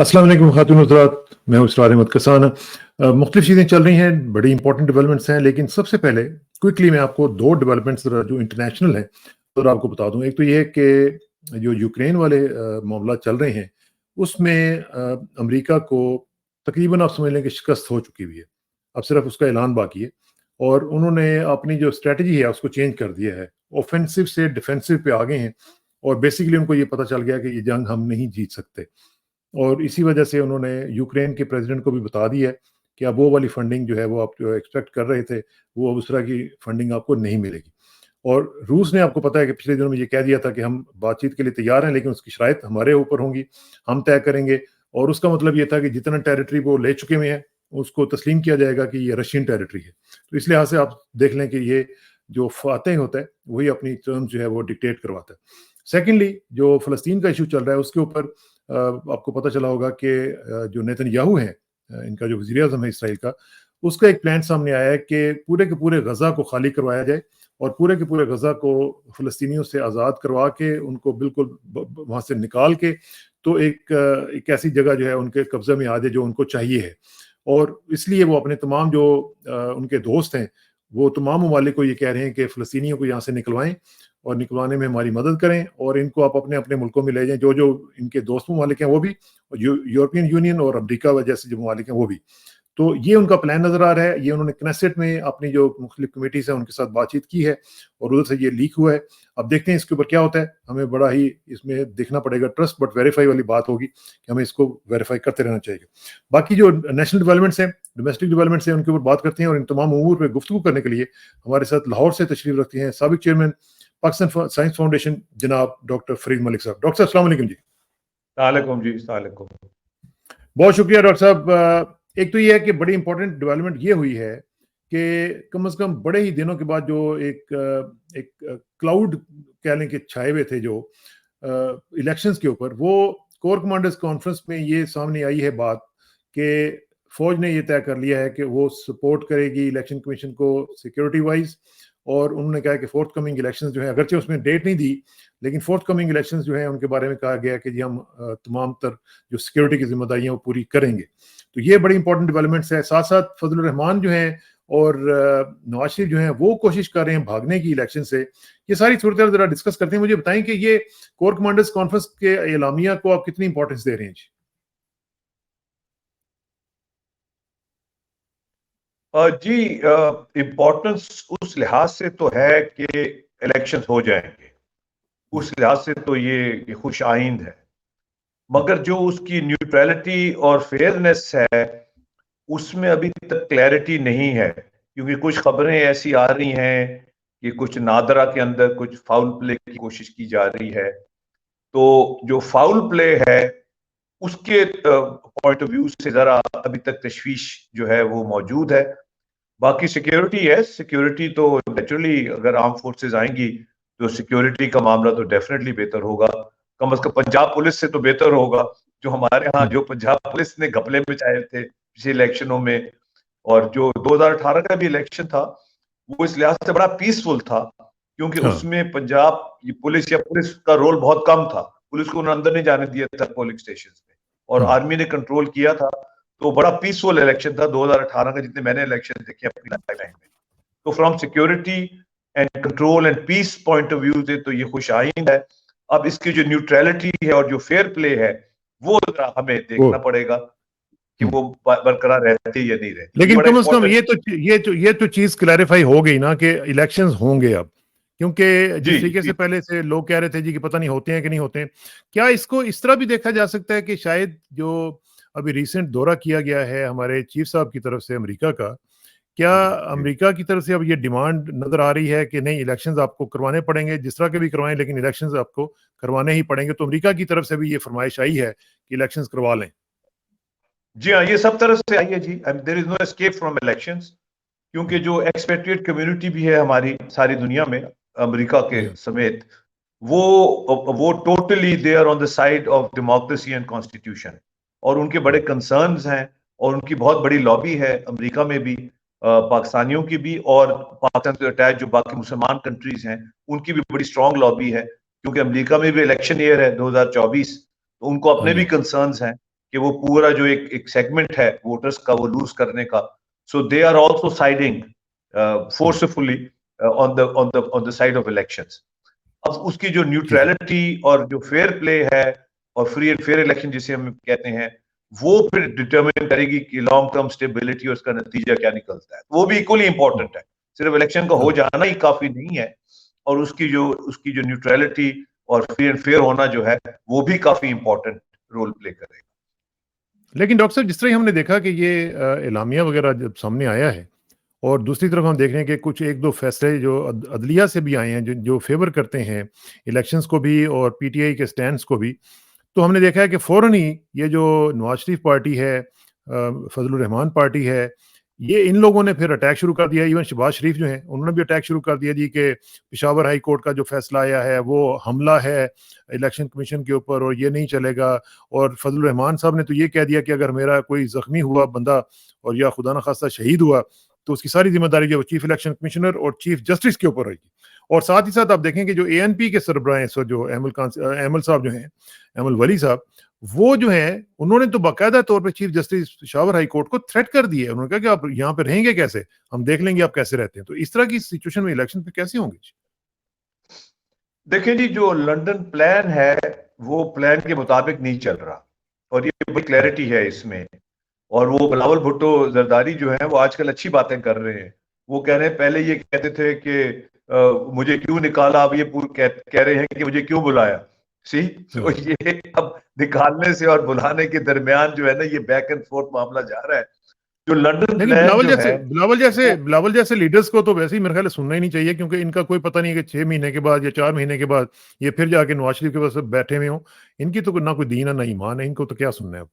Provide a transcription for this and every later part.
अस्सलाम वालेकुम खातून हज़रात, मैं हूँ इसरार अहमद कसान। मुख्तलिफ चीज़ें चल रही हैं, बड़ी इंपॉर्टेंट डेवलपमेंट्स हैं, लेकिन सबसे पहले क्विकली मैं आपको 2 डेवलपमेंट्स ज़रा जो इंटरनेशनल हैं, ज़रा आपको बता दूँ। एक तो ये है कि जो यूक्रेन वाले मामला चल रहे हैं, उसमें अमेरिका को तकरीबन आप समझ लें कि शिकस्त हो चुकी हुई है। अब सिर्फ उसका ऐलान बाकी है और उन्होंने अपनी जो स्ट्रैटेजी है, उसको चेंज कर दिया है। ऑफेंसिव से डिफेंसिव पे आ गए हैं और बेसिकली उनको ये पता चल गया कि ये जंग हम नहीं जीत सकते। और इसी वजह से उन्होंने यूक्रेन के प्रेसिडेंट को भी बता दिया है कि अब वो वाली फंडिंग जो है वो आप जो एक्सपेक्ट कर रहे थे, वो अब उस तरह की फंडिंग आपको नहीं मिलेगी। और रूस ने आपको पता है कि पिछले दिनों में ये कह दिया था कि हम बातचीत के लिए तैयार हैं, लेकिन उसकी शराइत हमारे ऊपर होंगी, हम तय करेंगे। और उसका मतलब ये था कि जितना टेरिटरी वो ले चुके हुए हैं, उसको तस्लीम किया जाएगा कि ये रशियन टेरिटरी है। तो इस लिहाज से आप देख लें कि ये जो फातेह होता है, वही अपनी टर्म्स जो है वो डिक्टेट करवाता है। सेकेंडली, जो फ़लस्तीन का इश्यू चल रहा है, उसके ऊपर आपको पता चला होगा कि जो नेतन्याहू हैं, इनका जो वज़ीर-ए-आज़म है इसराइल का, उसका एक प्लान सामने आया है कि पूरे के पूरे गज़ा को खाली करवाया जाए और पूरे के पूरे गज़ा को फ़लस्तीनियों से आज़ाद करवा के उनको बिल्कुल वहाँ से निकाल के तो एक ऐसी जगह जो है उनके कब्ज़े में आ जाए जो उनको चाहिए है। और इसलिए वो अपने तमाम जो उनके दोस्त हैं, वो तमाम ममालिक को ये कह रहे हैं कि फ़लस्तीनियों को यहाँ से निकलवाएँ और निकलवाने में हमारी मदद करें और इनको आप अपने-अपने मुल्कों में ले जाएँ, जो-जो इनके दोस्त ममालिक हैं वो भी, और यूरोपियन यूनियन और अमेरिका जैसे जो ममालिक हैं वो भी। तो ये उनका प्लान नज़र आ रहा है। ये उन्होंने क्नेसेट में अपनी जो मुख्तलिफ कमिटीज़ हैं उनके साथ बातचीत की है और उधर से ये लीक हुआ है। अब देखते हैं इसके ऊपर क्या होता है। हमें बड़ा ही इसमें देखना पड़ेगा, ट्रस्ट बट वेरीफाई वाली बात होगी कि हमें इसको वेरीफाई करते रहना चाहिए। बाकी जो नेशनल डेवलपमेंट्स हैं, डोमेस्टिक डेवलपमेंट्स हैं, उनके ऊपर बात करते हैं और इन तमाम उमूर पे गुफ्तगू करने के लिए हमारे साथ लाहौर से तशरीफ़ रखते हैं साबिक चेयरमैन पाकिस्तान साइंस फाउंडेशन जनाब डॉक्टर फरीद मलिक साहब। डॉक्टर साहब अस्सलाम वालेकुम जी। सलाम जी, सलाम। बहुत शुक्रिया डॉक्टर साहब। एक तो ये है कि बड़ी इंपॉर्टेंट डेवलपमेंट ये हुई है कि कम से कम बड़े ही दिनों के बाद जो एक क्लाउड कह लें कि छाए हुए थे जो इलेक्शंस के ऊपर, वो कोर कमांडर्स कॉन्फ्रेंस में ये सामने आई है बात कि फौज ने ये तय कर लिया है कि वो सपोर्ट करेगी इलेक्शन कमीशन को सिक्योरिटी वाइज। और उन्होंने कहा कि फोर्थ कमिंग इलेक्शंस जो है, अगरचे उसमें डेट नहीं दी, लेकिन फोर्थ कमिंग इलेक्शंस जो है उनके बारे में कहा गया कि जी हम तमाम तर जो सिक्योरिटी की जिम्मेदारियां वो पूरी करेंगे। तो ये बड़ी इंपॉर्टेंट डेवलपमेंट्स है। साथ साथ फजलुर रहमान जो है और नवाज शरीफ जो है वो कोशिश कर रहे हैं भागने की इलेक्शन से। ये सारी सूरत जरा डिस्कस करते हैं। मुझे बताएं कि ये कोर कमांडर्स कॉन्फ्रेंस के एलामिया को आप कितनी इंपॉर्टेंस दे रहे हैं जी? इम्पोर्टेंस उस लिहाज से तो है कि इलेक्शन हो जाएंगे, उस लिहाज से तो ये खुश आइंद है। मगर जो उसकी न्यूट्रलिटी और फेयरनेस है, उसमें अभी तक क्लैरिटी नहीं है, क्योंकि कुछ खबरें ऐसी आ रही हैं कि कुछ नादरा के अंदर कुछ फाउल प्ले की कोशिश की जा रही है। तो जो फाउल प्ले है उसके पॉइंट ऑफ व्यू से जरा अभी तक तशवीश जो है वो मौजूद है। बाकी सिक्योरिटी है, सिक्योरिटी तो नेचुरली अगर आर्म फोर्सेस आएंगी तो सिक्योरिटी का मामला तो डेफिनेटली बेहतर होगा। कम से कम पंजाब पुलिस से तो बेहतर होगा। जो हमारे यहाँ जो पंजाब पुलिस ने घपले मचाए थे पिछले इलेक्शनों में, और जो 2018 का भी इलेक्शन था, वो इस लिहाज से बड़ा पीसफुल था क्योंकि हाँ। उसमें पंजाब पुलिस या पुलिस का रोल बहुत कम था। पुलिस को उन्होंने अंदर नहीं जाने दिया था पोलिंग स्टेशन में, और आर्मी ने कंट्रोल किया था। तो बड़ा पीसफुल इलेक्शन था 2018 का, जितने मैंने इलेक्शन देखे अपनी लाइफ टाइम में। तो from security and control and peace point of view से तो ये खुश आइंद है। अब इसकी जो न्यूट्रलिटी है और जो फेयर प्ले है, वो हमें देखना पड़ेगा कि वो बरकरार रहती या नहीं रहती। लेकिन कम से कम ये तो चीज क्लैरिफाई हो गई ना कि इलेक्शंस होंगे अब, क्योंकि जिस तरीके से पहले से लोग कह रहे थे जी कि पता नहीं होते हैं कि नहीं होते हैं। क्या इसको इस तरह भी देखा जा सकता है कि शायद जो अभी रिसेंट दौरा किया गया है हमारे चीफ साहब की तरफ से अमेरिका का, क्या अमेरिका की तरफ से अब ये डिमांड नजर आ रही है कि नहीं, इलेक्शंस आपको करवाने पड़ेंगे, जिस तरह के भी करवाएं, लेकिन इलेक्शंस आपको करवाने ही पड़ेंगे? तो अमेरिका की तरफ से भी ये फरमाइश आई है कि इलेक्शंस करवा लें। जी हाँ, ये सब तरह से आई है जी। There is no escape from elections, क्योंकि जो एक्सपेट्रिएट कम्युनिटी भी है हमारी सारी दुनिया में, अमेरिका के समेत, वो totally they are on the side of democracy and constitution, और उनके बड़े कंसर्न्स हैं और उनकी बहुत बड़ी लॉबी है अमेरिका में भी, पाकिस्तानियों की भी, और पाकिस्तान से अटैच जो बाकी मुसलमान कंट्रीज हैं उनकी भी बड़ी स्ट्रांग लॉबी है, क्योंकि अमेरिका में भी इलेक्शन ईयर है 2024, तो उनको अपने भी कंसर्न्स हैं कि वो पूरा जो एक सेगमेंट है वोटर्स का वो लूज करने का, so they are also siding forcefully on the side of elections. अब उसकी जो ठीक है न्यूट्रलिटी और जो फेयर प्ले है और फ्री एंड फेयर इलेक्शन जिसे हम कहते हैं, वो फिर डिटरमिन करेगी कि लॉन्ग टर्म स्टेबिलिटी और उसका नतीजा क्या निकलता है। वो भी इक्वली इंपॉर्टेंट है, सिर्फ इलेक्शन का हो हाँ जाना ही काफी नहीं है, और उसकी जो न्यूट्रलिटी और फ्री एंड फेयर होना जो है वो भी काफी इंपॉर्टेंट रोल प्ले करेगा। लेकिन डॉक्टर साहब जिस तरह हमने देखा कि ये एलामिया वगैरह जब सामने आया है और दूसरी तरफ हम देख रहे हैं कि कुछ एक दो फैसले जो अदलिया से भी आए हैं जो फेवर करते हैं इलेक्शंस को भी और पीटीआई के स्टैंड्स को भी, तो हमने देखा है कि फ़ौरन ही ये जो नवाज शरीफ पार्टी है, फजलुर रहमान पार्टी है, ये इन लोगों ने फिर अटैक शुरू कर दिया। इवन शहबाज शरीफ जो हैं उन्होंने भी अटैक शुरू कर दिया जी कि पेशावर हाई कोर्ट का जो फैसला आया है वो हमला है इलेक्शन कमीशन के ऊपर और ये नहीं चलेगा। और फजलुर रहमान साहब ने तो ये कह दिया कि अगर मेरा कोई जख्मी हुआ बंदा और या खुदा न खास्ता शहीद हुआ तो उसकी सारी जिम्मेदारी जो चीफ इलेक्शन कमिश्नर और चीफ जस्टिस के ऊपर रहेगी। और साथ ही साथ आप देखें कि जो एएनपी के सरबराह हैं, सो जो अहमल साहब जो हैं, अहमल वली साहब, वो जो है उन्होंने तो बाकायदा तौर पे chief justice Peshawar high court को थ्रेट कर दिया है। उन्होंने कहा कि आप यहाँ पे रहेंगे कैसे, हम देख लेंगे आप कैसे रहते हैं। तो इस तरह की सिचुएशन में इलेक्शन पे कैसे होंगे? देखिए जी, जो लंदन प्लान है वो प्लान के मुताबिक नहीं चल रहा, और ये बड़ी क्लैरिटी है इसमें। और वो बिलावल भुट्टो जरदारी जो है वो आजकल अच्छी बातें कर रहे हैं। वो कह रहे हैं, पहले ये कहते थे कि मुझे क्यों निकाला, अब ये कह रहे हैं कि मुझे क्यों बुलाया। सी, तो ये अब निकालने से और बुलाने के दरमियान जो है ना, ये बैक एंड फोर्थ मामला जा रहा है। जो लंदन लेकिन प्लान जो है बिलावल जैसे लीडर्स को तो वैसे ही मेरे ख्याल से सुनना ही नहीं चाहिए, क्योंकि इनका कोई पता नहीं है कि 6 महीने के बाद या 4 महीने के बाद ये फिर जाके नवाज शरीफ के पास बैठे हुए हों। इनकी तो ना कोई दीन है ना ईमान है, इनको तो क्या सुनना है अब।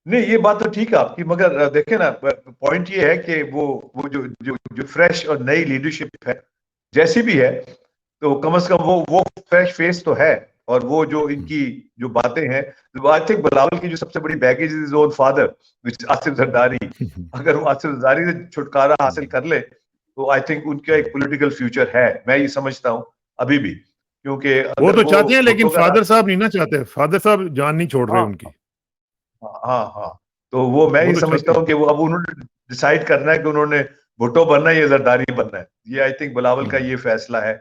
नहीं, ये बात तो ठीक है आपकी, मगर देखे ना, पॉइंट ये है कि वो जो फ्रेश और नई लीडरशिप है जैसी भी है, तो कम से कम वो फ्रेश फेस तो है। और वो जो इनकी जो बातें हैं, आई थिंक बिलावल की जो सबसे बड़ी बैगेज इज ओन फादर विच आसिफ जरदारी। अगर वो आसिफ जरदारी से छुटकारा हासिल कर ले तो आई थिंक उनका एक पॉलिटिकल फ्यूचर है, मैं ये समझता हूँ अभी भी। क्योंकि वो अगर तो वो चाहते हैं, लेकिन भुट्टो का फादर साहब नहीं ना चाहते, फादर साहब जान नहीं छोड़ रहे हाँ उनकी। हाँ हाँ, तो वो मैं वो ही तो समझता चाहते हूँ कि वो अब उन्होंने डिसाइड करना है कि उन्होंने भुट्टो बनना है या जरदारी बनना है। ये आई थिंक बिलावल का हैं। ये फैसला है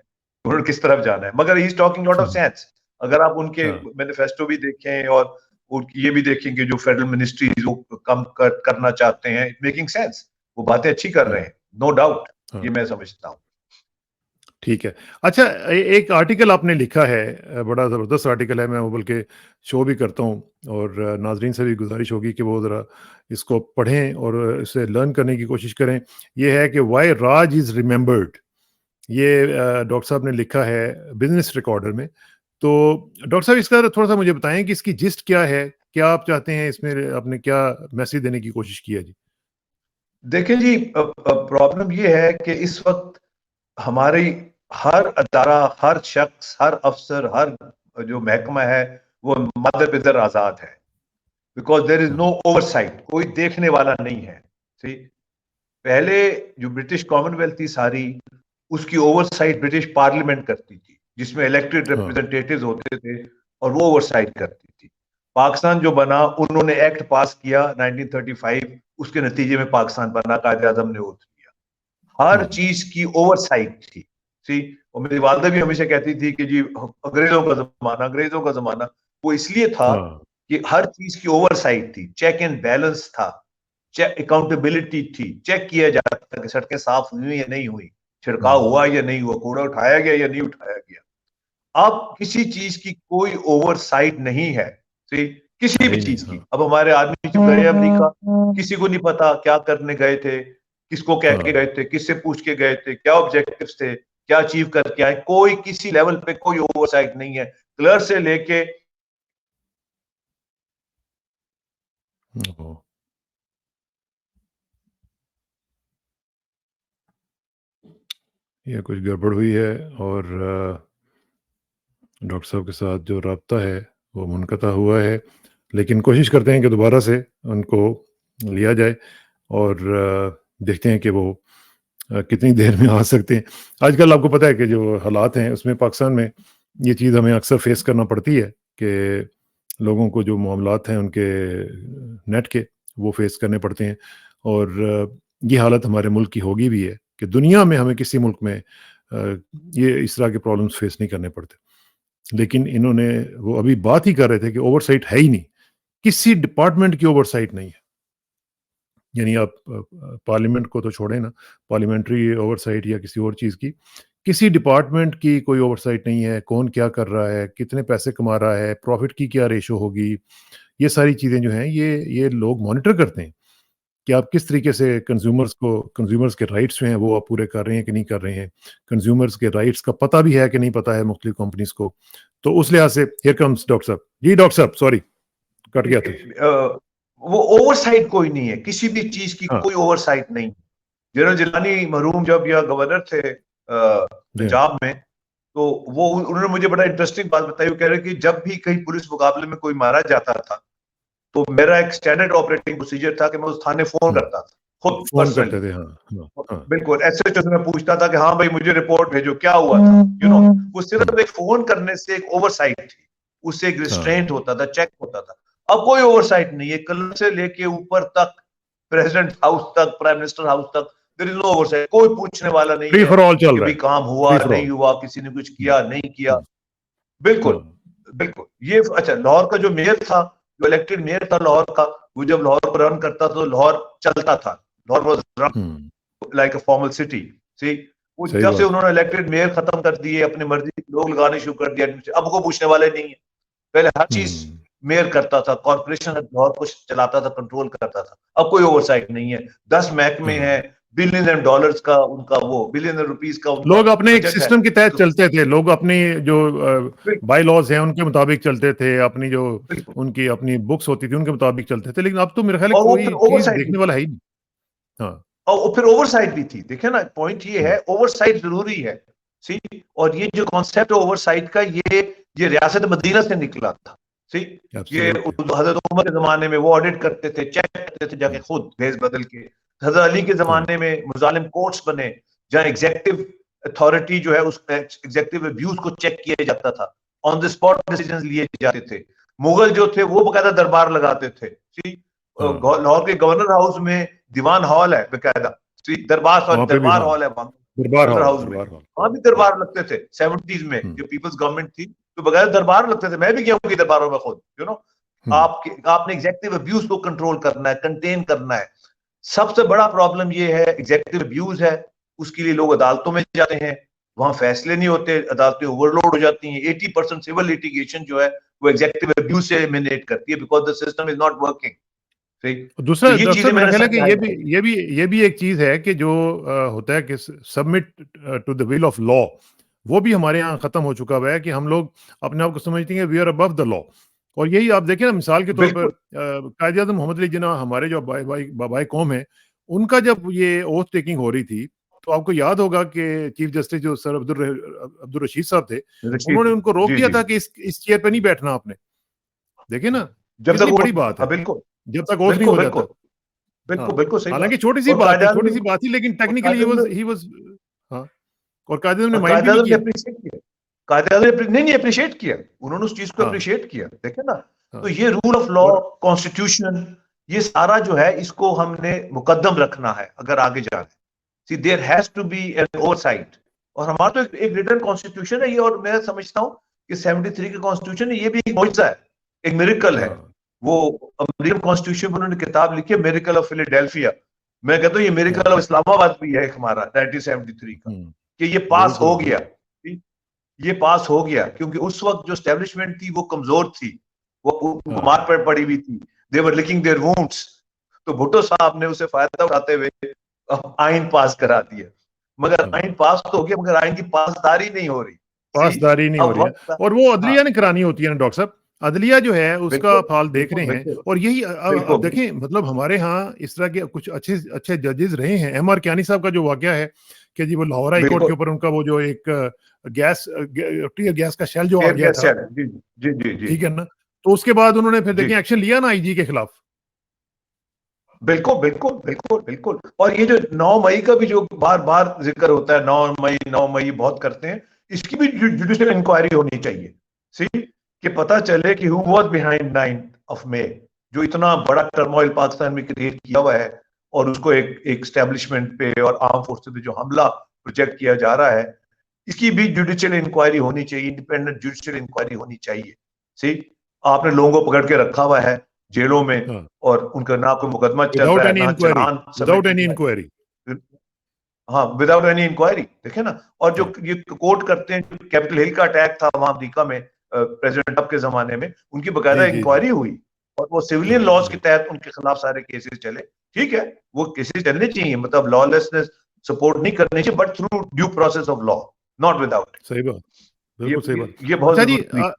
उन्होंने किस तरफ जाना है। मगर he is talking lot of sense. अगर आप उनके हाँ मैनिफेस्टो भी देखें और उनकी ये भी देखें कि जो फेडरल मिनिस्ट्रीज वो कम करना चाहते हैं, इट मेकिंग सेंस। वो बातें अच्छी कर रहे हैं, नो डाउट, हाँ, ये मैं समझता हूँ। ठीक है। अच्छा, एक आर्टिकल आपने लिखा है, बड़ा ज़बरदस्त आर्टिकल है, मैं वो बल्कि शो भी करता हूँ और नाजरीन से भी गुजारिश होगी कि वो ज़रा इसको पढ़ें और इसे लर्न करने की कोशिश करें। ये है कि वाई राज इज़ रिमेंबर्ड। ये डॉक्टर साहब ने लिखा है बिजनेस रिकॉर्डर में। तो डॉक्टर साहब इसका थोड़ा सा मुझे बताएं कि इसकी जिस्ट क्या है, क्या आप चाहते हैं इसमें, आपने क्या मैसेज देने की कोशिश की है जी? देखिए जी, प्रॉब्लम ये है कि इस वक्त हमारी हर अदारा, हर शख्स, हर अफसर, हर जो महकमा है वो मादर पिदर आजाद है। बिकॉज देर इज नो हाँ ओवरसाइट, कोई देखने वाला नहीं है। सी, पहले जो ब्रिटिश कॉमनवेल्थ थी सारी, उसकी ओवरसाइट ब्रिटिश पार्लियामेंट करती थी, जिसमें इलेक्टेड हाँ रिप्रेजेंटेटिव्स होते थे, और वो ओवरसाइट करती थी। पाकिस्तान जो बना, उन्होंने एक्ट पास किया 1935, उसके नतीजे में पाकिस्तान बना, कायदे आजम ने ओथ किया। हर चीज की ओवरसाइट थी। सी, और मेरी वालदा भी हमेशा कहती थी कि जी अंग्रेजों का जमाना वो इसलिए था हाँ कि हर चीज की ओवरसाइट थी, चेक एंड बैलेंस था, चेक अकाउंटेबिलिटी थी, चेक किया जाता था कि सड़कें साफ हुई या नहीं हुई, छिड़काव हुआ या नहीं हुआ, कूड़ा उठाया गया या नहीं उठाया गया। अब किसी चीज की कोई ओवरसाइट नहीं है। सी, किसी है भी ही नहीं। चीज की। हाँ अब हमारे आदमी जो गए अमेरिका, किसी को नहीं पता क्या करने गए थे, किसको कह के हाँ गए थे, किससे पूछ के गए थे, क्या ऑब्जेक्टिव्स थे, क्या अचीव करके आए, कोई किसी लेवल पे कोई ओवरसाइट नहीं है, क्लर्क से लेके। ओ, ये कुछ गड़बड़ हुई है और डॉक्टर साहब के साथ जो राब्ता है वो मुनक़ता हुआ है, लेकिन कोशिश करते हैं कि दोबारा से उनको लिया जाए और देखते हैं कि वो कितनी देर में आ सकते हैं। आजकल आपको पता है कि जो हालात हैं उसमें पाकिस्तान में ये चीज़ हमें अक्सर फेस करना पड़ती है कि लोगों को जो मामलात हैं उनके नेट के, वो फेस करने पड़ते हैं। और ये हालत हमारे मुल्क की होगी भी है कि दुनिया में हमें किसी मुल्क में ये इस तरह के प्रॉब्लम्स फेस नहीं करने पड़ते। लेकिन इन्होंने, वो अभी बात ही कर रहे थे कि ओवरसाइट है ही नहीं, किसी डिपार्टमेंट की ओवरसाइट नहीं है। यानी आप पार्लियामेंट को तो छोड़ें ना, पार्लियामेंट्री ओवरसाइट या किसी और चीज़ की, किसी डिपार्टमेंट की कोई ओवरसाइट नहीं है। कौन क्या कर रहा है, कितने पैसे कमा रहा है, प्रॉफिट की क्या रेशो होगी, ये सारी चीज़ें जो हैं ये लोग मॉनिटर करते हैं कि आप किस तरीके से कंज्यूमर्स के राइट्स जो हैं वो आप पूरे कर रहे हैं कि नहीं कर रहे हैं। कंज्यूमर्स के राइट्स का पता भी है कि नहीं पता है मुख्तलिफ कंपनीज़ को। तो उस लिहाज से हियर कम्स डॉक्टर साहब। जी डॉक्टर साहब, सॉरी कट गया था। वो ओवरसाइट कोई नहीं है, किसी भी चीज की हाँ, कोई ओवरसाइट नहीं। जनरल जिलानी मरहूम जब या गवर्नर थे जी हाँ, पंजाब में, तो वो उन्होंने मुझे बड़ा इंटरेस्टिंग बात बताई। वो कह रहे कि जब भी कहीं पुलिस मुकाबले में कोई मारा जाता था, तो मेरा एक स्टैंडर्ड ऑपरेटिंग प्रोसीजर था कि मैं उस थाने फोन करता था खुद फ़ोन पर्सनली। करते थे। हाँ, हाँ, हाँ। बिल्कुल एसएचओ से मैं पूछता था कि हाँ भाई मुझे रिपोर्ट भेजो, क्या हुआ था। वो सिर्फ एक फोन करने से एक ओवरसाइट थी, उससे एक हाँ, रिस्ट्रेंट होता था, चेक होता था। अब कोई ओवरसाइट नहीं है, कलर से लेके ऊपर तक, प्रेसिडेंट हाउस तक, प्राइम मिनिस्टर हाउस तक, देयर इज नो ओवरसाइट। कोई पूछने वाला नहीं फ्री है फॉर ऑल चल कि रहा भाई है, काम हुआ फ्री फॉर नहीं ऑल। हुआ, किसी ने कुछ हुँ, किया नहीं किया। हुँ, बिल्कुल, हाँ, बिल्कुल। ये अच्छा, लाहौर का जो मेयर था, जो इलेक्टेड मेयर था लाहौर का, वो जब लाहौर को रन करता था तो लाहौर चलता था। Lahore was hmm, like a formal city. See, वो सही जब से बात। उन्होंने इलेक्टेड मेयर खत्म कर दिए, अपनी मर्जी के लोग लगाने शुरू कर दिया, अब को पूछने वाले नहीं है। पहले हर चीज हुँ, मेयर करता था, कॉर्पोरेशन लाहौर को चलाता था, कंट्रोल करता था। अब कोई ओवरसाइट नहीं है। 10 महकमे हाँ। हैं, बिलियन एंड डॉलर्स का उनका, वो बिलियन रुपीस का उनका लोग अपने एक बजट है। सिस्टम के तहत तो चलते थे, लोग अपनी जो बिल्कुल, बाय लॉज़ हैं उनके मुताबिक चलते थे, अपनी जो बिल्कुल। उनकी अपनी बुक्स होती थी उनके मुताबिक चलते थे, लेकिन अब तो मेरे ख्याल है और वो फिर कोई चीज़ ओवरसाइट भी देखने थी, वाला है ही नहीं। हाँ, और फिर ओवरसाइट भी थी। देखिए ना, पॉइंट ये हुँ, है, ओवरसाइट जरूरी है। सी, और ये जो कॉन्सेप्ट है ओवरसाइट का, ये रियासत मदीना से निकला था। सी, ये एब्सोल्युटली। हजरत उमर के जमाने में वो ऑडिट करते थे, चेक करते थे जाके हुँ, खुद भेस बदल के। हजरत अली के हाँ, जमाने में मुजालिम कोर्ट्स बने, जहां एग्जेक्टिव अथॉरिटी जो है, उस एग्जेक्टिव अब्यूज को चेक किया जाता था, ऑन द स्पॉट डिसीजन लिए जाते थे। मुगल जो थे वो बकायदा दरबार लगाते थे। सी, हाँ, लाहौर के गवर्नर हाउस में दीवान हॉल है बेकायदा, वहाँ पे भी दरबार हाँ, हॉल है वहां गवर्नर हाउस में। दरबार हॉल। वहां भी हाँ, दरबार लगते थे 70s में, हुँ, जो पीपल्स गवर्नमेंट थी, तो बगैर दरबार लगते थे। मैं भी गया हूँ दरबारों में खुद, हुँ, आपने एग्जेक्टिव अब्यूज को कंट्रोल करना है, कंटेन करना है। सबसे बड़ा प्रॉब्लम ये है, एग्जेक्टिव अब्यूज है। उसके लिए लोग अदालतों में जाते हैं, वहां फैसले नहीं होते, अदालतें ओवरलोड हो जाती हैं। 80% सिविल लिटिगेशन जो है, वो एग्जेक्टिव अब्यूज से एलिमिनेट करती है, because the system is not working. तो दूसरा ये डॉक्टर चीजें साहब मेरा मैंने ख्याल है कि समझाई थी। ये भी एक चीज़ है कि जो होता है कि submit to the will of law, वो भी हमारे यहाँ खत्म हो चुका हुआ है कि हम लोग अपने आप को समझते हैं we are above the law. और यही आप देखें ना, मिसाल के तौर पर बिल्कुल, कायद आज़म मोहम्मद अली जिन्ना, हमारे जो बाबाए कौम है, उनका जब ये ओथ टेकिंग हो रही थी, तो आपको याद होगा कि चीफ जस्टिस जो सर अब्दुल रशीद साहब थे, रशीद। उन्होंने उनको रोक जी दिया जी था जी। कि इस चेयर पे नहीं बैठना आपने। देखिए ना, जब तक कितनी वो, बड़ी बात हाँ है, बिल्कुल, जब तक ओथ नहीं बिल्कुल हो बिल्कुल, जाता। बिल्कुल हाँ, बिल्कुल सही हालाँकि बात। और छोटी सी बात थी, लेकिन टेक्निकली ही वाज़ हाँ, और कायद-ए-आज़म ने माइंड भी नहीं कायद-ए-आज़म ने किया। अप्रिशिएट किया। कायद-ए-आज़म ने नहीं अप्रिशिएट किया। उन्होंने उस चीज को हाँ, अप्रिशिएट किया, देखे ना। तो हाँ, ये रूल ऑफ लॉ, और कॉन्स्टिट्यूशन, ये सारा जो है, इसको हमने मुकद्दम रखना है अगर आगे जाना है। See, there has to be an oversight. और हमारा तो एक रिटन कॉन्स्टिट्यूशन है ये, और मैं समझता हूँ कि 73 का कॉन्स्टिट्यूशन है, ये भी एक मौजज़ा है, एक मिरेकल है। हाँ, वो अमेरिकन कॉन्स्टिट्यूशन पर उन्होंने किताब लिखी है, मिरेकल ऑफ फिलाडेल्फिया। मैं कहता हूँ ये मिरेकल ऑफ हाँ, इस्लामाबाद भी है एक हमारा 1973 का, हुँ, कि ये पास बिल्कुल, हो गया। ये पास हो गया क्योंकि उस वक्त जो एस्टेब्लिशमेंट थी वो कमजोर थी, वो उनको मार हाँ, पड़ी हुई थी। दे वर लिकिंग देयर वुंड्स। तो भुट्टो साहब ने उसे फायदा उठाते हुए आइन पास करा दिया। मगर आइन हाँ, पास तो हो गया, मगर आइन की पासदारी नहीं हो रही। सी, पासदारी नहीं हो अब रही है, वक्त, और वो हाँ अदलिया ने करानी होती है ना डॉक्टर साहब, अदलिया जो है उसका बिल्कुल फाल देख बिल्कुल रहे हैं। बिल्कुल और यही अब बिल्कुल देखें, मतलब हमारे यहाँ इस तरह के कुछ अच्छे अच्छे जजेस रहे हैं। एम.आर. कियानी साहब का जो वाकया है कि जी वो लाहौर हाई कोर्ट के बिल्कुल। ऊपर उनका वो जो एक टीयर गैस का शेल जो आ गया था, जी जी जी जी ठीक है ना? तो उसके बाद उन्होंने फिर जी। देखें एक्शन लिया ना आईजी के खिलाफ। बिल्कुल बिल्कुल बिल्कुल बिल्कुल। और ये जो 9 मई का भी जो बार बार जिक्र होता है, 9 मई 9 मई बहुत करते हैं, इसकी भी जुडिशियल इंक्वायरी होनी चाहिए। सी, कि पता चले कि हु वाज बिहाइंड 9 मई, जो इतना बड़ा टर्मोइल पाकिस्तान में क्रिएट किया हुआ है, और उसको एक एस्टेब्लिशमेंट पे और आर्म फोर्सेस पे जो हमला प्रोजेक्ट किया जा रहा है, इसकी भी जुडिशियल इंक्वायरी होनी चाहिए, इंडिपेंडेंट जुडिशियल इंक्वायरी होनी चाहिए। सी, आपने लोगों को पकड़ के रखा हुआ है जेलों में, हाँ, और उनका ना कोई मुकदमा चल विदाउट रहा है, एनी ना इंक्वायरी, चालान विदाउट सबमिट एनी हुआ इंक्वायरी। है। हाँ, विदाउट एनी इंक्वायरी, देखे ना। और जो हाँ, ये कोर्ट करते हैं, कैपिटल हिल का अटैक था वहां अमेरिका में प्रेसिडेंट ट्रंप के जमाने में, उनकी बकायदा जी जी जी इंक्वायरी हुई, और वो सिविलियन जी लॉज के जी, तहत उनके खिलाफ सारे केसेस चले। ठीक है, वो केसेस चलने चाहिए, मतलब लॉलेसनेस सपोर्ट नहीं करनी चाहिए, but through due process of law, not without. सही बात, ये बिल्कुल सही ये, बात। ये बहुत अच्छा जी, जरूरी।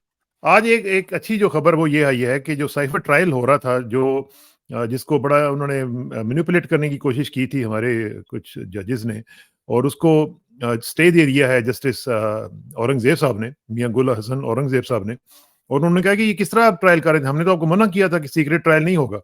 आज एक एक अच्छी जो खबर वो ये आई है कि जो साइफर ट्रायल हो रहा था, जो जिसको बड़ा उन्होंने मैनिपुलेट करने की कोशिश की थी हमारे कुछ जजेस ने, और उसको स्टे दे दिया है जस्टिस औरंगजेब साहब ने, मियां गुल हसन औरंगजेब साहब ने। और उन्होंने कहा कि ये किस तरह आप ट्रायल कर रहे थे, हमने तो आपको मना किया था कि सीक्रेट ट्रायल नहीं होगा।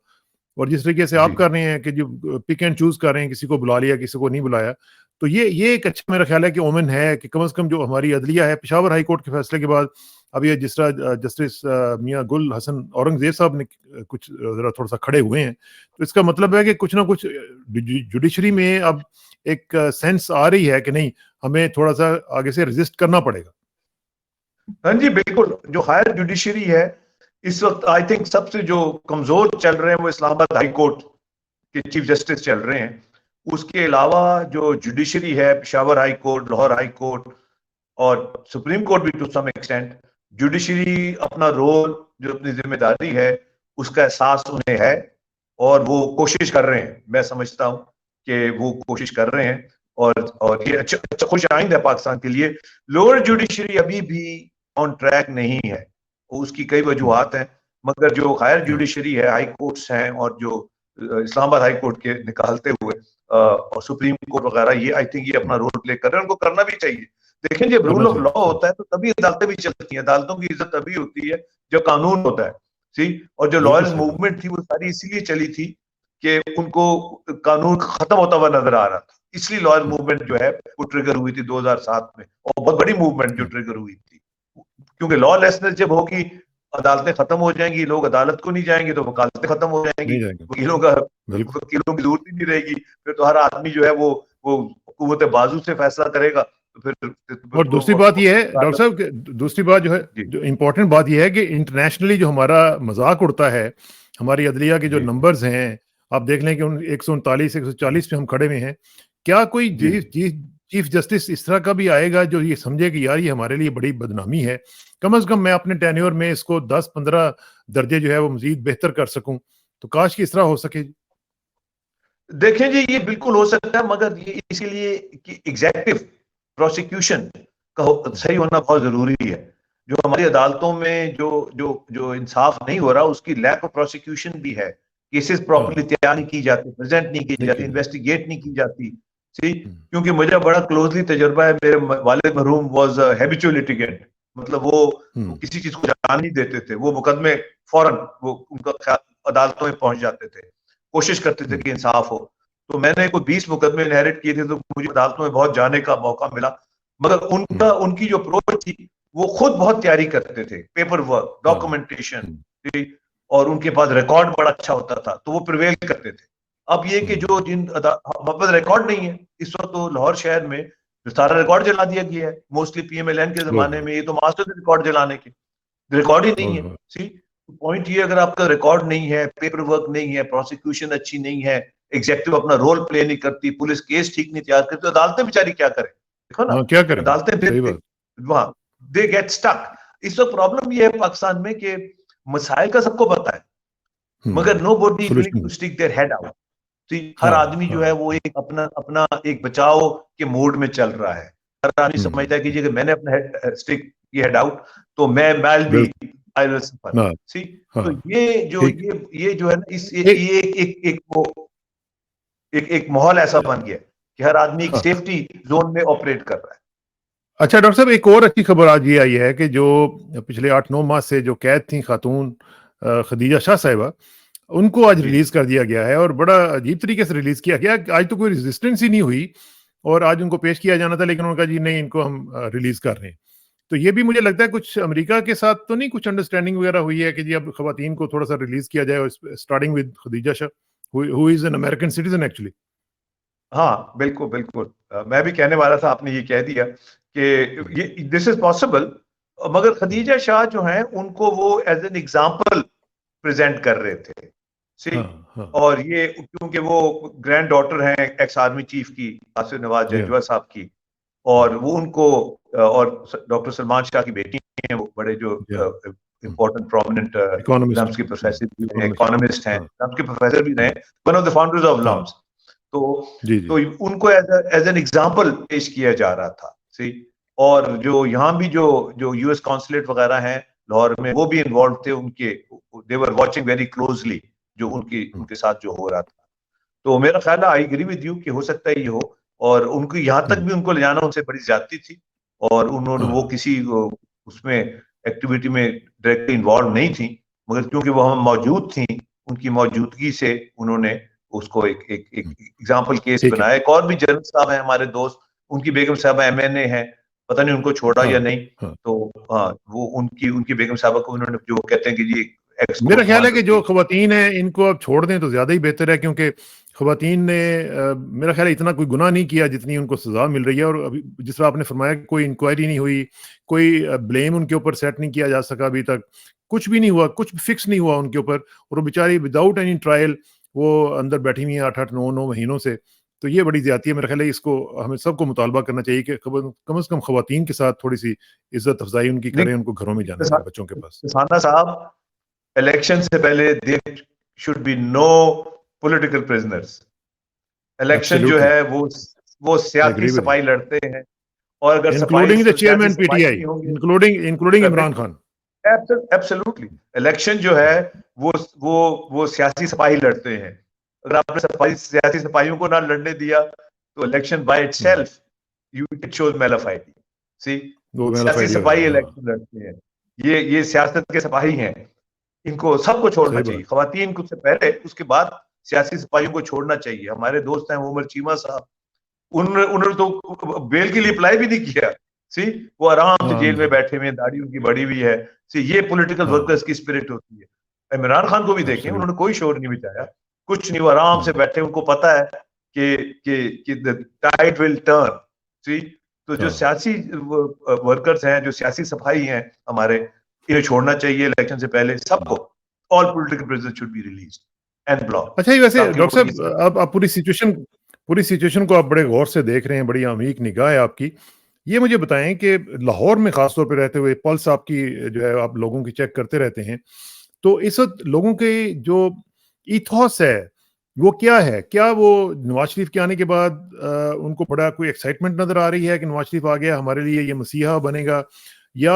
और जिस तरीके से जी, आप कर रहे हैं कि जो पिक एंड चूज कर रहे हैं, किसी को बुला लिया, किसी को नहीं बुलाया, तो ये एक अच्छा मेरा ख्याल है कि ओमेन है कि कम से कम जो हमारी अदलिया है, पेशावर हाई कोर्ट के फैसले के बाद अब ये जिस तरह जस्टिस मियां गुल हसन औरंगजेब साहब ने कुछ जरा थोड़ा सा खड़े हुए हैं, तो इसका मतलब है कि कुछ ना कुछ जुडिशरी में अब एक सेंस आ रही है कि नहीं, हमें थोड़ा सा आगे से रेजिस्ट करना पड़ेगा। हाँ जी, बिल्कुल। जो हायर जुडिशरी है इस वक्त, आई थिंक सबसे जो कमजोर चल रहे हैं वो इस्लामाबाद हाई कोर्ट के चीफ जस्टिस चल रहे हैं। उसके अलावा जो जुडिशरी है, Peshawar high court, Lahore high court और सुप्रीम कोर्ट भी टू सम एक्सटेंट, जुडिशरी अपना रोल, जो अपनी जिम्मेदारी है, उसका एहसास उन्हें है, और वो कोशिश कर रहे हैं। मैं समझता हूं कि वो कोशिश कर रहे हैं, और ये अच्छा अच्छा खुश आइंद है पाकिस्तान के लिए। लोअर जुडिशरी अभी भी ऑन ट्रैक नहीं है, उसकी कई वजूहत हैं, मगर जो हायर हाँ, जुडिशरी है, हाई कोर्ट्स हैं, और जो इस्लामाबाद हाई कोर्ट के निकालते हुए और सुप्रीम कोर्ट वगैरह, ये आई थिंक ये अपना रोल प्ले कर रहे हैं, उनको करना भी चाहिए। देखें, जब करना रूल ऑफ चाहिए, लॉ सही। होता है तो तभी अदालतें भी चलती हैं। अदालतों की इज्जत तभी होती है जब कानून होता है। सी, और जो बिल्कुल लॉयल सही बात। मूवमेंट थी वो सारी इसीलिए चली थी कि उनको कानून खत्म होता हुआ नजर आ रहा था, इसलिए लॉयल हम्म, मूवमेंट जो है वो ट्रिगर हुई थी 2007 में, और बहुत बड़ी मूवमेंट जो हाँ, ट्रिगर हुई थी। क्योंकि लॉलेसनेस जब होगी, अदालतें खत्म हो जाएंगी, लोग अदालत को नहीं जाएंगे तो वकालतें खत्म हो जाएंगी, नहीं जाएंगे, वकीलों का बिल्कुल। वकीलों की जरूरत ही नहीं रहेगी। फिर तो हर आदमी जो है वो कुव्वत बाजू से फैसला करेगा, तो फिर और दूसरी बात यह है डॉक्टर साहब दूसरी बात जो है, जी जो इम्पोर्टेंट बात यह है कि इंटरनेशनली जो हमारा मजाक उड़ता है, हमारी अदलिया के जो जी नंबर्स हैं, आप देख लें कि उन 139 140 पे हम खड़े हुए हैं। क्या कोई जी चीफ जस्टिस इस तरह का भी आएगा जो ये समझे कि यार ये हमारे लिए बड़ी बदनामी है, कम से कम मैं अपने टेन्योर में इसको 10-15 दर्जे जो है वो मजीद बेहतर कर सकूं, तो काश कि इस तरह हो सके। देखें जी, ये बिल्कुल हो सकता है, मगर ये इसीलिए कि एग्जेक्टिव प्रोसिक्यूशन का सही होना बहुत जरूरी है। जो हमारी अदालतों में जो जो जो इंसाफ नहीं हो रहा, उसकी लैक ऑफ प्रोसिक्यूशन भी है। केसेस हाँ, प्रॉपर्ली तैयार नहीं की जाती, प्रेजेंट नहीं की नहीं जाती, किया जाता। इन्वेस्टिगेट नहीं की जाती। सी, हम्म, क्योंकि मुझे बड़ा क्लोजली तजुर्बा है, मेरे वालिद मरहूम वाज हैबिचुअल लिटिगेंट, मतलब वो हम्म, किसी चीज को जान नहीं देते थे, वो मुकदमे फौरन वो उनका अदालतों में पहुंच जाते थे, कोशिश करते थे हम्म, कि इंसाफ हो। तो मैंने कोई 20 मुकदमे इनहेरिट किए थे, तो मुझे अदालतों में बहुत जाने का मौका मिला, मगर हम्म, उनकी जो अप्रोच थी, वो खुद बहुत तैयारी करते थे, पेपर वर्क, हाँ, डॉक्यूमेंटेशन, हम्म, और उनके पास रिकॉर्ड बड़ा अच्छा होता था, तो वो प्रिवेल करते थे। अब ये कि हम्म, जो हमारे पास रिकॉर्ड नहीं है इस वक्त, तो लाहौर शहर में जो सारा रिकॉर्ड जला दिया गया है, मोस्टली पीएमएलएन के ओह, जमाने में ये तो मास्टर रिकॉर्ड जलाने के, रिकॉर्ड ही नहीं ओह, है। ओह, सी, पॉइंट ये, अगर आपका रिकॉर्ड नहीं है, पेपर वर्क नहीं है, प्रोसिक्यूशन अच्छी नहीं है, एग्जेक्टिव अपना रोल प्ले नहीं करती, पुलिस केस ठीक नहीं तैयार करती, तो अदालतें बेचारी क्या करें? देखो ना, हाँ, क्या करेंगे, अदालतें सही फिर बात। वहां दे गेट स्टक। इस वक्त प्रॉब्लम ये है पाकिस्तान में कि मसाइल का सबको पता है, मगर nobody is willing solution, to stick their head out. हर हाँ, आदमी जो हाँ, है वो एक अपना अपना एक बचाव के मोड में चल रहा है। हर आदमी हम्म, समझता है कि अगर मैंने अपना हेड स्टिक ये हेड आउट, तो मैं भी बिल्कुल, आई विल सफर। हाँ, सी, तो हाँ, ये जो ठीक। ये जो है ना, इस एक, ये एक माहौल ऐसा बन गया कि हर आदमी एक हाँ, सेफ्टी जोन में ऑपरेट कर रहा है। अच्छा डॉक्टर साहब, एक और अच्छी खबर आज ये आई है कि जो पिछले 8-9 माह से जो कैद थी खातून खदीजा शाह साहिबा, उनको आज जी रिलीज कर दिया गया है, और बड़ा अजीब तरीके से रिलीज किया गया। आज तो कोई रेजिस्टेंस ही नहीं हुई, और आज उनको पेश किया जाना था, लेकिन उन्होंने कहा जी नहीं, इनको हम रिलीज कर रहे हैं। तो ये भी मुझे लगता है कुछ अमेरिका के साथ तो नहीं कुछ अंडरस्टैंडिंग वगैरह हुई है कि जी अब खवातीन को थोड़ा सा रिलीज किया जाए, starting with Khadija Shah who is an American citizen actually. हाँ, बिल्कुल, बिल्कुल। मैं भी कहने वाला था, आपने ये कह दिया कि ये दिस इज़ पॉसिबल, मगर खदीजा शाह जो हैं, उनको वो एज़ एन एग्ज़ाम्पल प्रेज़ेंट कर रहे थे। सी हाँ, हाँ, और ये क्योंकि वो ग्रैंड डॉटर हैं एक्स आर्मी चीफ की, आसिफ नवाज़ या, जरजवा साहब की, और वो उनको और डॉक्टर सलमान शाह की बेटी हैं, वो बड़े जो या, इम्पोर्टेंट प्रोमिनेंट इकोनॉमिस्ट, लम्स के प्रोफेसर भी हैं, इकोनॉमिस्ट, इकोनॉमिस्ट हैं, हाँ, लम्स के प्रोफेसर भी रहे, हाँ, one of the founders of हाँ, लम्स। तो जी, जी, तो उनको एज एन एग्जाम्पल पेश किया जा रहा था। सी और जो यहाँ भी जो जो यूएस कॉन्सुलेट वगैरह हैं लाहौर में, वो भी इन्वॉल्व थे, उनके दे वर वाचिंग वेरी क्लोजली जो उनके साथ जो हो रहा था। तो मेरा ख्याल है, आई एग्री विद यू कि हो सकता है ये हो, और उनको यहाँ तक भी उनको ले जाना उनसे बड़ी ज्यादती थी, और उन्होंने वो हाँ, किसी उसमें एक्टिविटी में डायरेक्टली इन्वॉल्व नहीं थी, मगर क्योंकि वो हम मौजूद थी, उनकी मौजूदगी से उन्होंने उसको एक एक एक एग्जाम्पल केस ठीक है, बनाया। एक और भी जर्नल साहब हैं हमारे दोस्त, उनकी बेगम साहबा एमएनए हैं, पता नहीं उनको छोड़ा या हाँ, नहीं। हाँ। तो हाँ, वो उनकी उनकी बेगम साहबा को उन्होंने, जो कहते हैं कि जी एक्स मेरा कोर्ट ख्याल है मार्शल कि जो थी। खवातीन हैं इनको अब छोड़ दें तो ज़्यादा ही बेहतर है, क्योंकि खवातीन ने मेरा ख्याल है इतना कोई गुनाह नहीं किया जितनी उनको सज़ा मिल रही है। और अभी जिस तरह आपने फरमाया कि कोई इंक्वायरी नहीं हुई, कोई ब्लेम उनके ऊपर सेट नहीं किया जा सका अभी तक, कुछ भी नहीं हुआ, कुछ फिक्स नहीं हुआ उनके ऊपर, और वो बेचारी विदाउट एनी ट्रायल वो अंदर बैठी हुई हैं 8-8, 9-9 महीनों से। तो ये बड़ी ज़्यादती है। मेरा ख्याल है इसको हमें सबको मुतालबा करना चाहिए कि कम से कम खवातीन के साथ थोड़ी-सी इज़्ज़त अफ़ज़ाई उनकी करें, उनको घरों में जाने दें बच्चों के पास। साना साहब, इलेक्शन से पहले there should be no political prisoners. Election जो एब्सोल्युटली, है वो आई सियासी एग्री विद यू। सफाई लड़ते हैं, और अगर सफाई इंक्लूडिंग द सियासी चेयरमैन सफाई पीटीआई, नहीं होगी, including Imran Khan. Absolutely election जो है वो वो सियासी सफाई लड़ते हैं। अगर आपने सियासी सफाइयों को ना लड़ने दिया, तो election by itself it shows malafide. See वो मेरा सियासी फायदा हो सफाई जाएगा। हाँ, इलेक्शन लड़ते हैं, ये सियासत के सिपाही हैं, इनको सबको छोड़ना सही चाहिए, बात। खवातीन को से पहले, उसके बाद सियासी सिपाहियों को छोड़ना चाहिए। हमारे दोस्त हैं उमर चीमा साहब, उन्होंने तो बेल के लिए अप्लाई भी नहीं किया। सी वो आराम से हाँ, जेल में बैठे हुए हैं, दाढ़ी उनकी बड़ी हुई है। सी ये पॉलिटिकल हाँ, वर्कर्स की स्पिरिट होती है। इमरान खान को भी देखें, एब्सोल्युटली। उन्होंने कोई शोर नहीं मचाया, कुछ नहीं, वो आराम से बैठे, उनको पता है कि द टाइड विल टर्न। सी तो जो हाँ, सियासी वर्कर्स हैं, जो सियासी सफाई हैं हमारे, इन्हें छोड़ना चाहिए इलेक्शन से पहले सबको। All political prisoners should be released and block, अच्छा, ये वैसे ताकि डॉक्टर वो ये साहब आप पूरी सिचुएशन को आप बड़े गौर से देख रहे हैं, बड़ी अमीक निगाह है आपकी। ये मुझे बताएं कि लाहौर में खास तौर पे रहते हुए पल्स आपकी जो है आप लोगों की चेक करते रहते हैं, तो इस वक्त लोगों के जो इथॉस है वो क्या है? क्या वो नवाज शरीफ के आने के बाद उनको बड़ा कोई एक्साइटमेंट नजर आ रही है कि नवाज शरीफ आ गया, हमारे लिए ये मसीहा बनेगा, या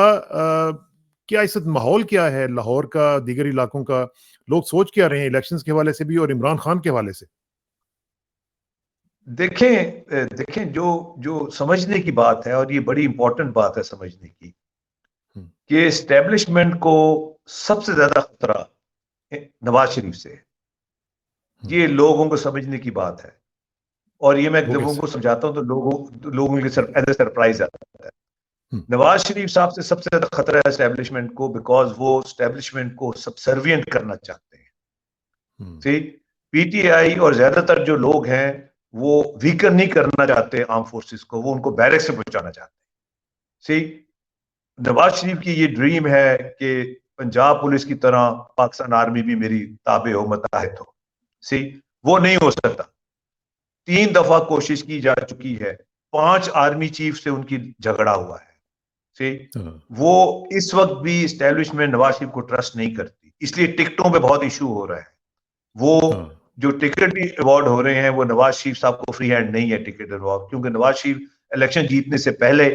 क्या इस वक्त माहौल क्या है लाहौर का, दीगर इलाकों का, लोग सोच क्या रहे हैं इलेक्शंस के हवाले से भी और इमरान खान के हवाले से? देखें, जो जो समझने की बात है, और ये बड़ी इंपॉर्टेंट बात है समझने की, हम्म, कि एस्टेब्लिशमेंट को सबसे ज्यादा खतरा नवाज शरीफ से है। हम्म, ये लोगों को समझने की बात है, और ये मैं वो लोगों कैसे? को समझाता हूं तो लोगों के सर एज ए सरप्राइज आता है। हम्म, नवाज शरीफ साहब से सबसे ज्यादा खतरा है एस्टेब्लिशमेंट को, बिकॉज वो एस्टेब्लिशमेंट को सबसर्विएंट करना चाहते हैं। हम्म, सी पीटीआई और ज्यादातर जो लोग हैं, वो वीकर नहीं करना चाहते आर्म फोर्सेस को, वो उनको बैरक से पहुंचाना चाहते हैं। सी नवाज शरीफ की ये ड्रीम है कि पंजाब पुलिस की तरह पाकिस्तान आर्मी भी मेरी ताबे हो, मुताहिद हो। सी वो नहीं हो सकता। 3 दफा कोशिश की जा चुकी है, 5 आर्मी चीफ से उनकी झगड़ा हुआ है। सी हाँ, वो इस वक्त भी इस्टेब्लिशमेंट नवाज शरीफ को ट्रस्ट नहीं करती, इसलिए टिकटों पे बहुत इशू हो रहा है। वो हाँ, जो टिकट भी अवार्ड हो रहे हैं, वो नवाज शरीफ साहब को फ्री हैंड नहीं है टिकट अवार्ड, क्योंकि नवाज शरीफ इलेक्शन जीतने से पहले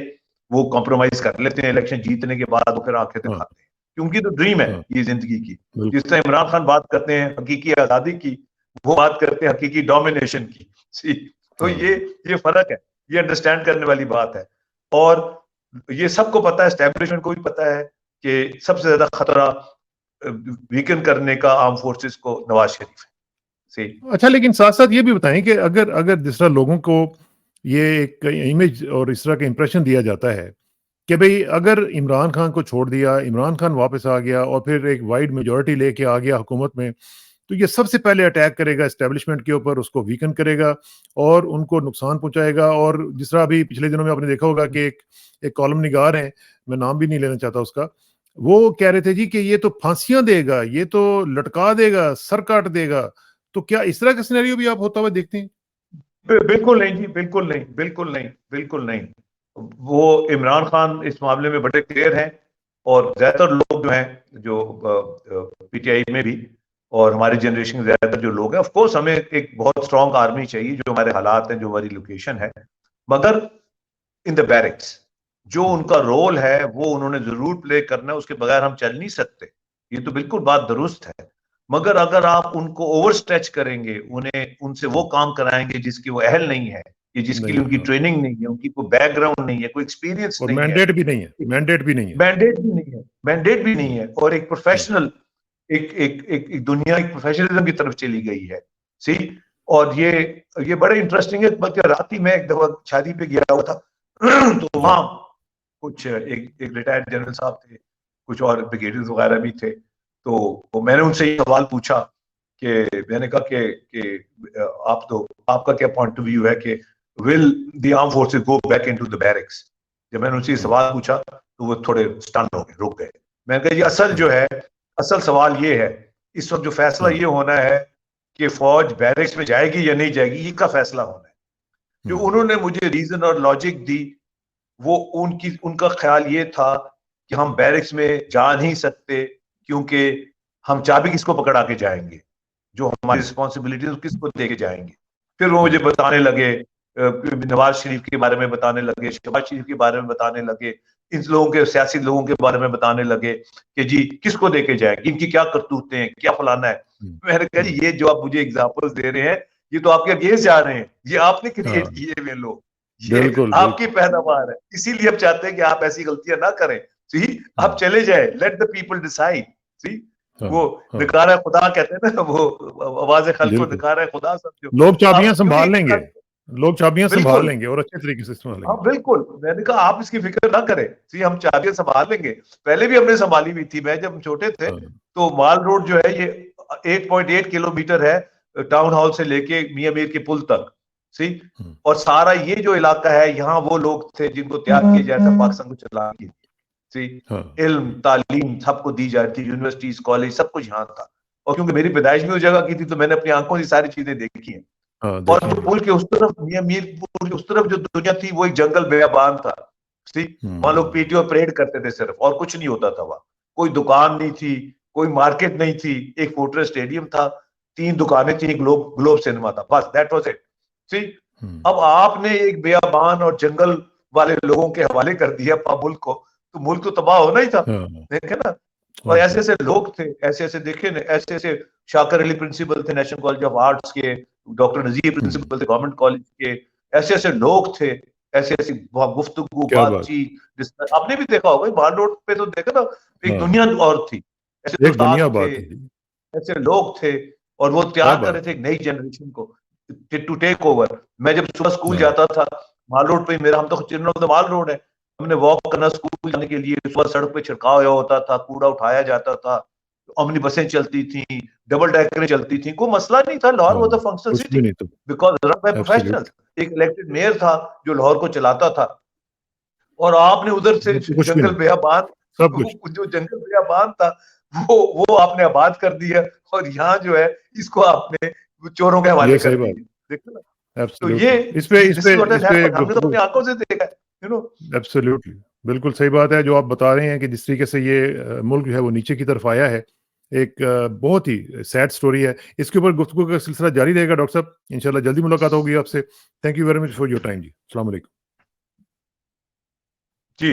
वो कॉम्प्रोमाइज कर लेते हैं, इलेक्शन जीतने के बाद वो फिर आंखें हाँ, दिखाते हैं, क्योंकि तो ड्रीम है हाँ, ये जिंदगी की। जिस बिल्कुल। तरह इमरान खान बात करते हैं हकीकी आजादी की, वो बात करते हैं हकीकी डोमिनेशन की। सी तो हाँ, ये फर्क है, ये अंडरस्टैंड करने वाली बात है। और ये सबको पता है, एस्टेब्लिशमेंट को भी पता है कि सबसे ज्यादा खतरा वीकन करने का आर्म फोर्सेस को नवाज शरीफ है। सी अच्छा, लेकिन साथ साथ ये भी बताएं कि अगर अगर जिस तरह लोगों को ये एक इमेज और इस तरह का इंप्रेशन दिया जाता है कि भाई अगर इमरान खान को छोड़ दिया, इमरान खान वापस आ गया और फिर एक वाइड मेजॉरिटी लेके आ गया हुकूमत में, तो ये सबसे पहले अटैक करेगा एस्टेब्लिशमेंट के ऊपर, उसको वीकन करेगा और उनको नुकसान पहुंचाएगा। और जिस तरह अभी पिछले दिनों में आपने देखा होगा कि एक कॉलम निगार है, मैं नाम भी नहीं लेना चाहता उसका, वो कह रहे थे जी कि ये तो फांसियां देगा, ये तो लटका देगा, सर काट देगा। तो क्या इस तरह का सिनेरियो भी आप होता हुआ देखते हैं? बिल्कुल नहीं जी, बिल्कुल नहीं, बिल्कुल नहीं, बिल्कुल नहीं। वो इमरान खान इस मामले में बड़े क्लियर हैं और ज्यादातर लोग जो हैं, जो पीटीआई में भी और हमारी जनरेशन के ज्यादातर जो लोग हैं, ऑफ कोर्स हमें एक बहुत स्ट्रांग आर्मी चाहिए, जो हमारे हालात हैं, जो हमारी लोकेशन है, मगर इन द बैरिक्स जो उनका रोल है वो उन्होंने जरूर प्ले करना है, उसके बगैर हम चल नहीं सकते। ये तो बिल्कुल बात दुरुस्त है, मगर अगर आप उनको ओवर स्ट्रेच करेंगे, उन्हें उनसे वो काम कराएंगे जिसकी वो अहल नहीं है, ये जिसके लिए नहीं, उनकी हाँ। ट्रेनिंग नहीं है, उनकी कोई बैकग्राउंड नहीं है, कोई एक्सपीरियंस और नहीं है, मैंडेट भी नहीं है, मैंडेट भी नहीं है। मैंडेट भी नहीं है, मैंडेट भी नहीं है, और एक प्रोफेशनल एक दुनिया एक प्रोफेशनलिज्म की तरफ चली गई है। सी, और ये बड़े इंटरेस्टिंग है। बल्कि रात ही मैं एक दफा शादी पे गया हुआ था तो वहां कुछ एक रिटायर्ड जनरल साहब थे, कुछ और ब्रिगेडियर्स वगैरह भी थे। तो मैंने उनसे ये सवाल पूछा कि मैंने कहा कि आप तो आपका क्या पॉइंट ऑफ व्यू है कि will the arm forces go back into the barracks. जब मैंने उनसे सवाल पूछा तो वो थोड़े स्टन हो गए, रुक गए। मैंने कहा ये असल सवाल ये है, इस वक्त जो फैसला ये होना है कि फौज बैरिक्स में जाएगी या नहीं जाएगी, ये का फैसला होना है। जो उन्होंने मुझे रीजन और लॉजिक दी, वो उनका ख्याल ये था कि हम बैरिक्स में जा नहीं सकते, क्योंकि हम चाबी किसको पकड़ा के जाएंगे, जो हमारी रिस्पॉन्सिबिलिटी किसको दे के जाएंगे। फिर वो मुझे बताने लगे, नवाज शरीफ के बारे में बताने लगे, शहबाज शरीफ के बारे में बताने लगे, इन लोगों के सियासी लोगों के बारे में बताने लगे कि जी किसको देके जाएंगे, इनकी क्या करतूतें हैं, क्या फलाना है। मैंने कहा जी ये जो आप मुझे एग्जाम्पल्स दे रहे हैं, ये तो आपके अगेंस्ट जा रहे हैं, ये आपने क्रिएट किए हुए लोग, ये बिल्कुल, आपकी पैदावार है, इसीलिए हम चाहते हैं कि आप ऐसी गलतियां ना करें। सी, आप चले जाए, लेट द पीपल डिसाइड। सी, वो निकारा खुदा कहते हैं ना, वो आवाज खल्क को निकारा खुदा समझो। लोग चाबियां संभाल लेंगे, लोग चाबियां संभाल लेंगे और अच्छे तरीके से संभाल लेंगे। हाँ बिल्कुल, मैंने कहा आप इसकी फिक्र ना करें, सी हम चाबियां संभाल लेंगे। पहले भी हमने संभाली हुई थी, मैं जब छोटे थे तो माल रोड जो है ये 8.8 किलोमीटर है, टाउन हॉल से लेके मियां मीर के पुल तक। सी, और सारा ये जो इलाका है, यहाँ वो लोग थे जिनको तैयार किया जाता था पाकिस्तान को चलाने के लिए। सी, इल्म तालीम सबको दी जाती थी, यूनिवर्सिटीज कॉलेज सब कुछ यहाँ था। और क्योंकि मेरी पैदाइश भी उस जगह की थी, तो मैंने अपनी आंखों से सारी चीजें देखी हैं। और जो पुल के उस तरफ, मियां मीर पुल के उस तरफ जो दुनिया थी, वो एक जंगल बेयाबान था। वहां लोग पीटीओ परेड करते थे सिर्फ, और कुछ नहीं होता था वहां। कोई दुकान नहीं थी, कोई मार्केट नहीं थी, एक फोर्ट्रेस स्टेडियम था, 3 दुकानें थी, ग्लोब सिनेमा था, बस दैट वाज इट। सी, अब आपने एक बेयाबान और जंगल वाले लोगों के हवाले कर दिया मुल्क को, तो मुल्क तो तबाह होना ही था। देखे ना, और ऐसे ऐसे लोग थे, ऐसे ऐसे देखे ना, ऐसे ऐसे शाकर अली प्रिंसिपल थे नेशनल कॉलेज ऑफ आर्ट्स के, डॉक्टर नजीर प्रिंसिपल थे गवर्नमेंट कॉलेज के, ऐसे ऐसे लोग थे, ऐसे ऐसी गुफ्तगू बातचीत। आपने भी देखा होगा माल रोड पे, तो देखा ना, एक दुनिया और थी, ऐसे थे, ऐसे लोग थे, और वो तैयार कर रहे थे एक नई जनरेशन को टू टेक ओवर। मैं जब सुबह स्कूल जाता था, माल रोड पे मेरा, हम तो children of the mall road है, हमने वॉक करना स्कूल जाने के लिए, सुबह सड़क पे छिड़काव होता था, कूड़ा उठाया जाता था, ओमनी बसें चलती थी, डबल डेकरें चलती थी, कोई मसला नहीं था। Lahore was a functional city because run by professionals. एक इलेक्टेड मेयर था जो लाहौर को चलाता था, और आपने उधर से जंगल बेयाबान, जो जंगल बेयाबान था, वो आपने आबाद कर दिया, और यहाँ जो है इसको आपने चोरों के हवाले कर दिया। देखो ना, तो ये हमने तो अपनी आंखों से देखा है, यू नो। एब्सोल्युटली, बिल्कुल सही बात है जो आप बता रहे हैं कि जिस तरीके से ये मुल्क जो है वो नीचे की तरफ आया है, एक बहुत ही सैड स्टोरी है। इसके ऊपर गुफ्तगू का सिलसिला जारी रहेगा डॉक्टर साहब, इंशाल्लाह जल्दी मुलाकात होगी आपसे। Thank you very much for your time ji. अस्सलाम वालेकुम जी।